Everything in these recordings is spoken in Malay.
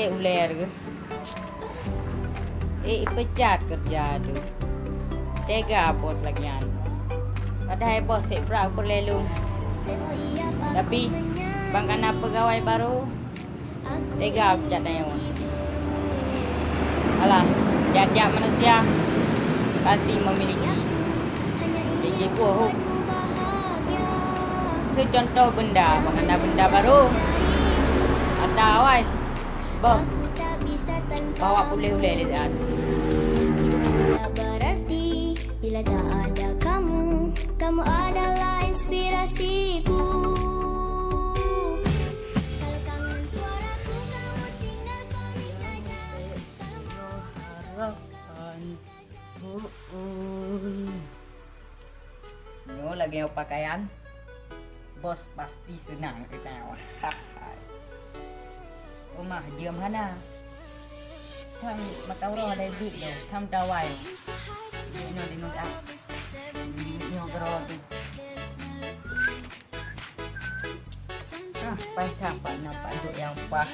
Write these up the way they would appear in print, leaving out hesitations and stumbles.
cek ular ke. Pecat kerja tu. Tega bos lagian. Padahal bos berapa perlelu. Tapi bang kena pegawai baru. Tega pecat dia. Alah, tiap-tiap manusia pasti memiliki sedikit buah. Contoh benda, mengenai benda baru. Ada awal, boh, bawa pulih-pulih lihat. Berarti bila tak ada kamu, kamu adalah inspirasiku. Kalau kangen suaraku, kamu tinggal kami saja. Ini lagi yang pakaian. Bos pasti senang kita. Rumah diam mana? Tham matau roh ada duit dia. Tham dawai. Ini di muka. Ini ngobrol tu. Pai dapat nampak duk yang pah.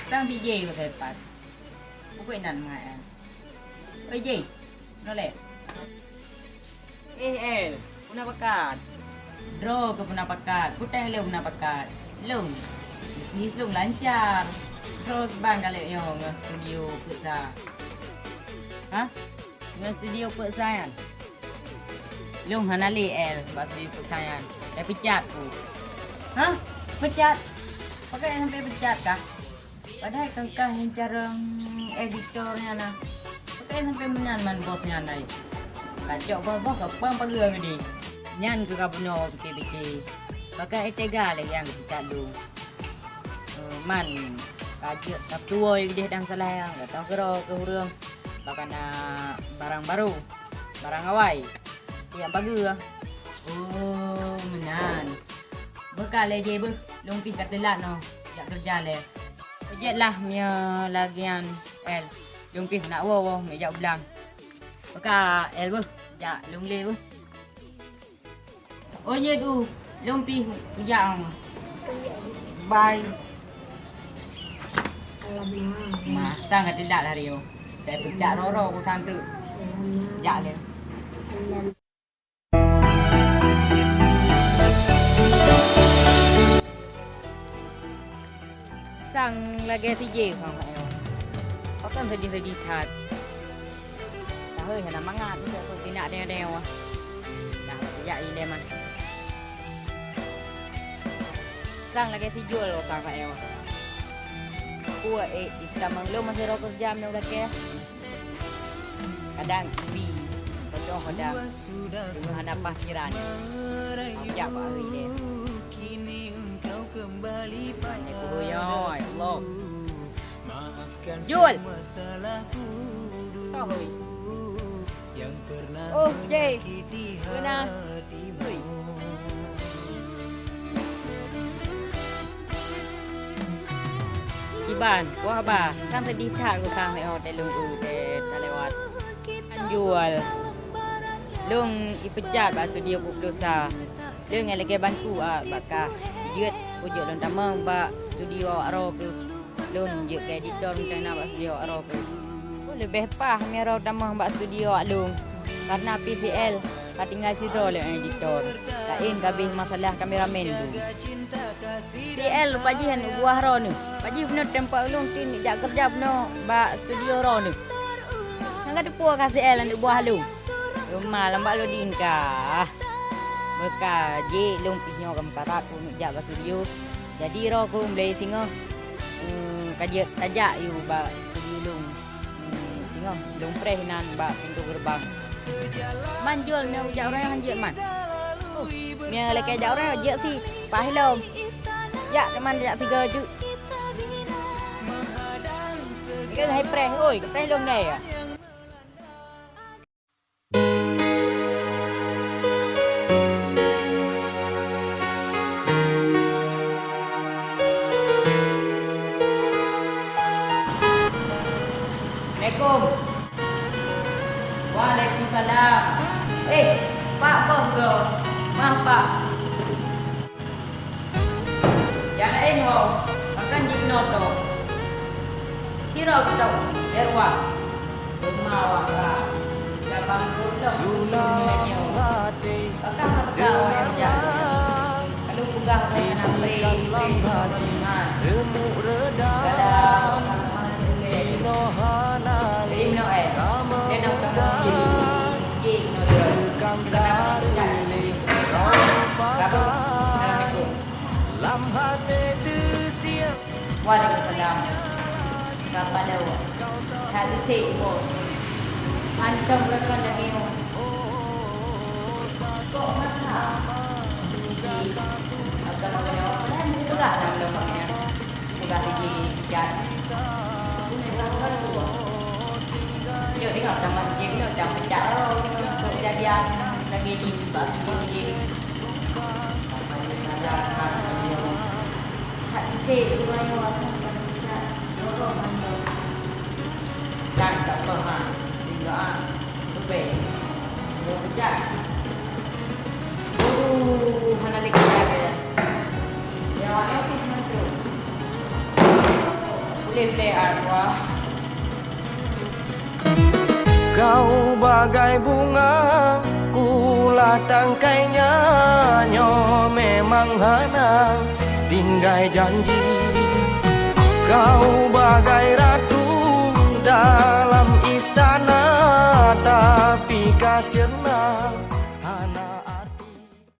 Tang DJ pakai pas. Bukan nan mai. Oi J. Nole. Puna pakat. Draw ke puna pakat. Putang le puna pakat. Long. Ni long lancar. Terus bang kali yo studio putsa. Hah? Studio putsa yan. Long hanali basi putsa yan. Pecat tu. Hah? Pecat. Pakai sampai pecat kah? Padahal kangkang yang cara editornya nah. Pakai sampai menyan bosnya nai. Kacau bos kapang pageur ni. Nyan ke kapuno pikir-pikir. Pakai tega lagi yang kita lu. Man kajak tak tua dia dan salah yang tahu kero ke hurung. Bahkan barang baru. Barang awai. Yang pageur. Oh, menan. Bekal je be. Lumpi kat telat no. Jak kerja le. Jetlah punya lagian Lumpi nak wow mejak belang. Maka bu, jak lumle bu. Oh ye tu, Lumpi mejak. Bye. Masa kat telat hari yo. Saya pejak roro ku santu. Jak le. Sang lagi CJ không phải không? Có cần sedih thật. Đã hơi là mang ngạt bây giờ tôi tí nạ đeo à. Đã dạ đi đem ăn. Sang lagi CJ lo tak phải không? Gua kita manglo masih rokok jam yang udah kayak. Kadang TV, kadang dengan ada pasiran. Siap hari deh. Ya Allah. Jul. Oh, Jay. Kena. Iban, wah ba, kan sedih cak ku sang lewat delung de lewat. Kan jual. Lung ipecat batu dia buku dosa. Dengan lagi bantu bakah. Jut pujud lon tamang ba studio aro ke. Lun je ke editor macam nak buat studio aro ke. Lebih pah mi aro tamang ba studio alung. Karena PCL tinggal siro le editor. Lain kabeh masalah kameramen tu. PCL pajihan buah ro ni. Paji benar tempat ulung tin jak kerja benar ba studio ro ni. Nang ada puas kasih L untuk buah lu. Rumah lambak lu dinkah. Beka je lung pinyo kam karat ku jak ba studio. Jadi ro ku boleh singo kajet tajak you ba studio lung. Singo lung prehinan ba pintu gerbang. Manjul me ujak orang han je man. Me leke jak orang je si pahilom. Ya teman jak tiga ju. Cái hay pre oi, cái pre lung này à. Waalaikumsalam. Pak bro. Maaf Pak. Jangan emo. Makan jikno to. Kira to. Erwa. Rumah ka. Gabang pulo. Bakal kau aja. Kalau punggah dengan apri. remuk redam Tino hana Lino dia nak kamu gig no dia. Dekam darili Kau pakai Lam hati tersia Waalaikumsalam. Kepada awak. Hati tipu. Antum rekan dan ino. Kok mana? Akan awak dan juga nama namanya. Sudah di jalan. Ini lakukan tu. Dia tengok zaman game ni dah bercara kejadian lagi di basi ni. Hati semuanya akan dan tak apa hingga lebih berjalan. Hana ni kerja dia. Yang ni kita tu. Boleh play arwah. Kau bagai bunga Kulah tangkainya Nyo memang hana Tinggai janji Kau bagai ratu Dalam istana Tapi kasihan